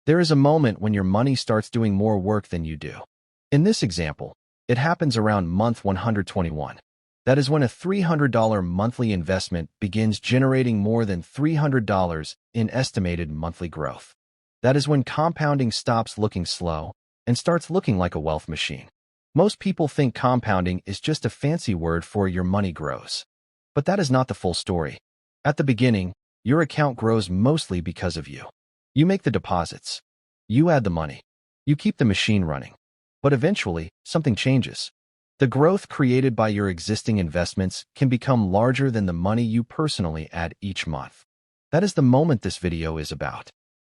There is a moment when your money starts doing more work than you do. In this example, it happens around month 121. That is when a $300 monthly investment begins generating more than $300 in estimated monthly growth. That is when compounding stops looking slow and starts looking like a wealth machine. Most people think compounding is just a fancy word for your money grows. But that is not the full story. At the beginning, your account grows mostly because of you. You make the deposits. You add the money. You keep the machine running. But eventually, something changes. The growth created by your existing investments can become larger than the money you personally add each month. That is the moment this video is about.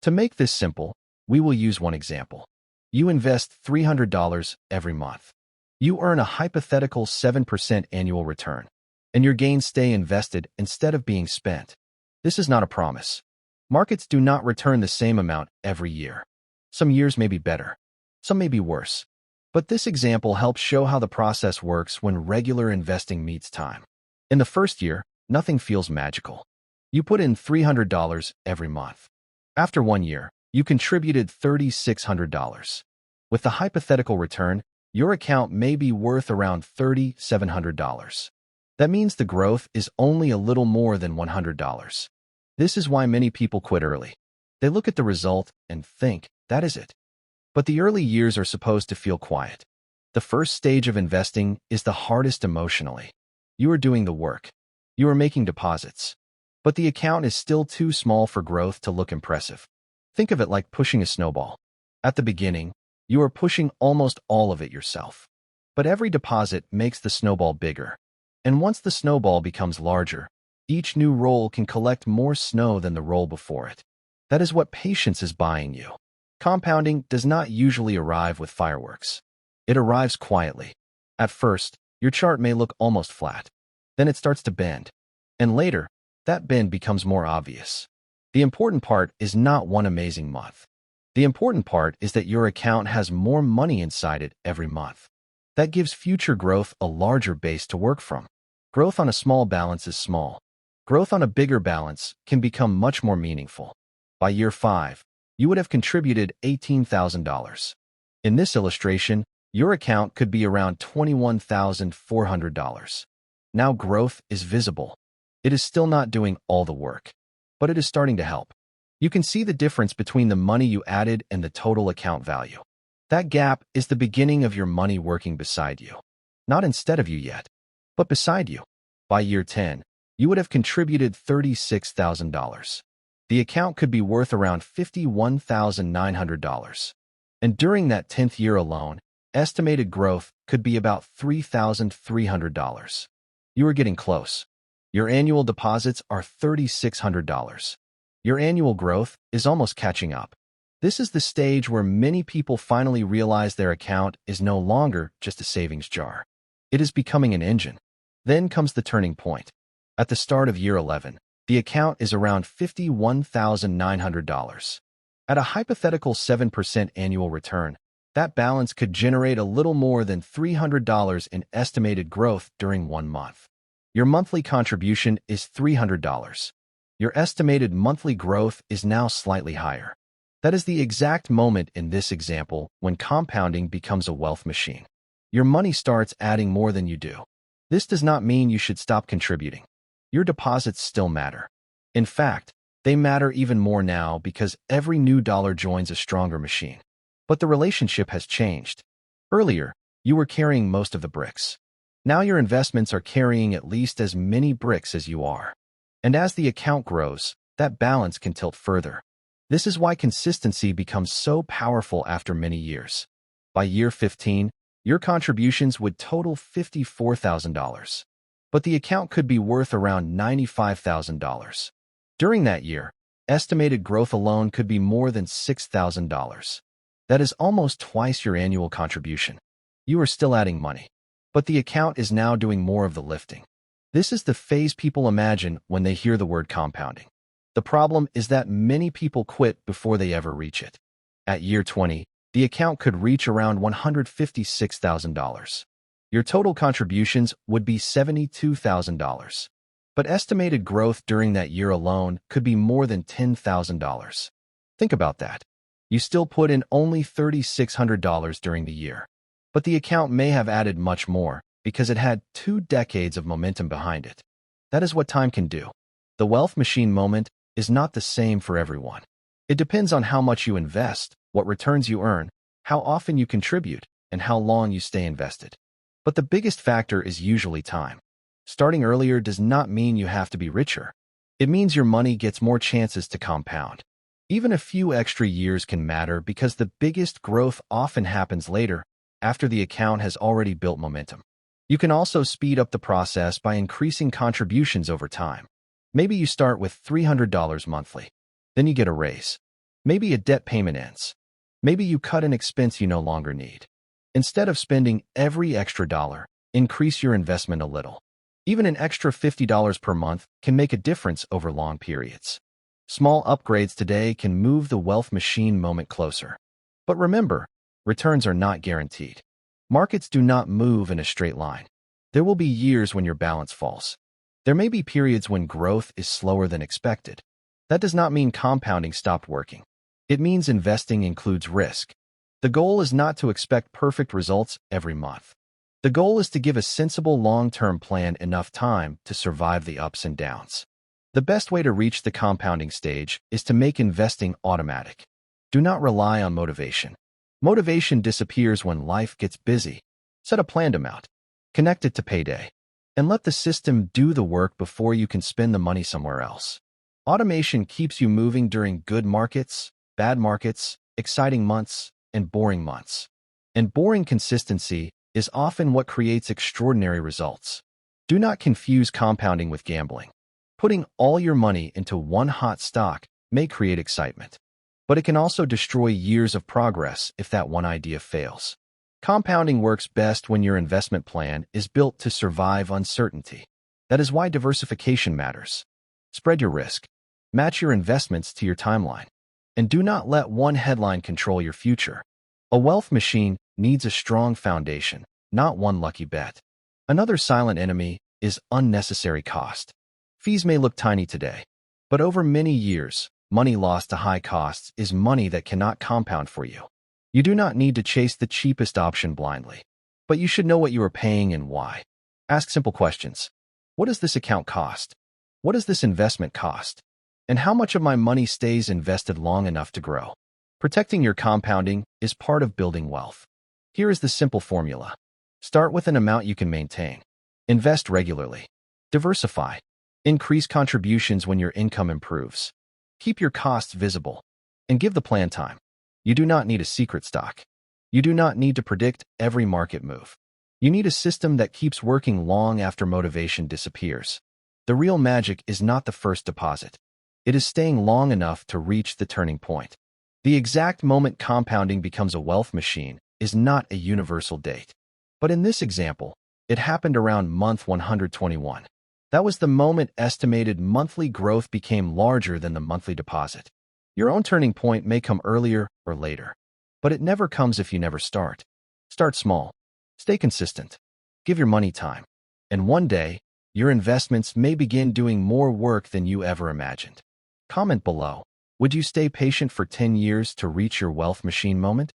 To make this simple, we will use one example. You invest $300 every month. You earn a hypothetical 7% annual return, and your gains stay invested instead of being spent. This is not a promise. Markets do not return the same amount every year. Some years may be better. Some may be worse. But this example helps show how the process works when regular investing meets time. In the first year, nothing feels magical. You put in $300 every month. After 1 year, you contributed $3,600. With the hypothetical return, your account may be worth around $3,700. That means the growth is only a little more than $100. This is why many people quit early. They look at the result and think, that is it. But the early years are supposed to feel quiet. The first stage of investing is the hardest emotionally. You are doing the work. You are making deposits. But the account is still too small for growth to look impressive. Think of it like pushing a snowball. At the beginning, you are pushing almost all of it yourself. But every deposit makes the snowball bigger. And once the snowball becomes larger, each new roll can collect more snow than the roll before it. That is what patience is buying you. Compounding does not usually arrive with fireworks. It arrives quietly. At first, your chart may look almost flat. Then it starts to bend. And later, that bend becomes more obvious. The important part is not one amazing month. The important part is that your account has more money inside it every month. That gives future growth a larger base to work from. Growth on a small balance is small. Growth on a bigger balance can become much more meaningful. By year 5, you would have contributed $18,000. In this illustration, your account could be around $21,400. Now growth is visible. It is still not doing all the work, but it is starting to help. You can see the difference between the money you added and the total account value. That gap is the beginning of your money working beside you. Not instead of you yet, but beside you. By year 10, you would have contributed $36,000. The account could be worth around $51,900. And during that 10th year alone, estimated growth could be about $3,300. You are getting close. Your annual deposits are $3,600. Your annual growth is almost catching up. This is the stage where many people finally realize their account is no longer just a savings jar. It is becoming an engine. Then comes the turning point. At the start of year 11, the account is around $51,900. At a hypothetical 7% annual return, that balance could generate a little more than $300 in estimated growth during 1 month. Your monthly contribution is $300. Your estimated monthly growth is now slightly higher. That is the exact moment in this example when compounding becomes a wealth machine. Your money starts adding more than you do. This does not mean you should stop contributing. Your deposits still matter. In fact, they matter even more now because every new dollar joins a stronger machine. But the relationship has changed. Earlier, you were carrying most of the bricks. Now your investments are carrying at least as many bricks as you are. And as the account grows, that balance can tilt further. This is why consistency becomes so powerful after many years. By year 15, your contributions would total $54,000. But the account could be worth around $95,000. During that year, estimated growth alone could be more than $6,000. That is almost twice your annual contribution. You are still adding money, but the account is now doing more of the lifting. This is the phase people imagine when they hear the word compounding. The problem is that many people quit before they ever reach it. At year 20, the account could reach around $156,000. Your total contributions would be $72,000. But estimated growth during that year alone could be more than $10,000. Think about that. You still put in only $3,600 during the year. But the account may have added much more because it had 2 decades of momentum behind it. That is what time can do. The wealth machine moment is not the same for everyone. It depends on how much you invest, what returns you earn, how often you contribute, and how long you stay invested. But the biggest factor is usually time. Starting earlier does not mean you have to be richer. It means your money gets more chances to compound. Even a few extra years can matter because the biggest growth often happens later, after the account has already built momentum. You can also speed up the process by increasing contributions over time. Maybe you start with $300 monthly. Then you get a raise. Maybe a debt payment ends. Maybe you cut an expense you no longer need. Instead of spending every extra dollar, increase your investment a little. Even an extra $50 per month can make a difference over long periods. Small upgrades today can move the wealth machine moment closer. But remember, returns are not guaranteed. Markets do not move in a straight line. There will be years when your balance falls. There may be periods when growth is slower than expected. That does not mean compounding stopped working. It means investing includes risk. The goal is not to expect perfect results every month. The goal is to give a sensible long-term plan enough time to survive the ups and downs. The best way to reach the compounding stage is to make investing automatic. Do not rely on motivation. Motivation disappears when life gets busy. Set a planned amount. Connect it to payday. And let the system do the work before you can spend the money somewhere else. Automation keeps you moving during good markets, bad markets, exciting months, and boring months. And boring consistency is often what creates extraordinary results. Do not confuse compounding with gambling. Putting all your money into one hot stock may create excitement, but it can also destroy years of progress if that one idea fails. Compounding works best when your investment plan is built to survive uncertainty. That is why diversification matters. Spread your risk. Match your investments to your timeline. And do not let one headline control your future. A wealth machine needs a strong foundation, not one lucky bet. Another silent enemy is unnecessary cost. Fees may look tiny today, but over many years, money lost to high costs is money that cannot compound for you. You do not need to chase the cheapest option blindly, but you should know what you are paying and why. Ask simple questions. What does this account cost? What does this investment cost? And how much of my money stays invested long enough to grow? Protecting your compounding is part of building wealth. Here is the simple formula. Start with an amount you can maintain. Invest regularly. Diversify. Increase contributions when your income improves. Keep your costs visible. And give the plan time. You do not need a secret stock. You do not need to predict every market move. You need a system that keeps working long after motivation disappears. The real magic is not the first deposit. It is staying long enough to reach the turning point. The exact moment compounding becomes a wealth machine is not a universal date. But in this example, it happened around month 121. That was the moment estimated monthly growth became larger than the monthly deposit. Your own turning point may come earlier or later, but it never comes if you never start. Start small. Stay consistent. Give your money time. And one day, your investments may begin doing more work than you ever imagined. Comment below. Would you stay patient for 10 years to reach your wealth machine moment?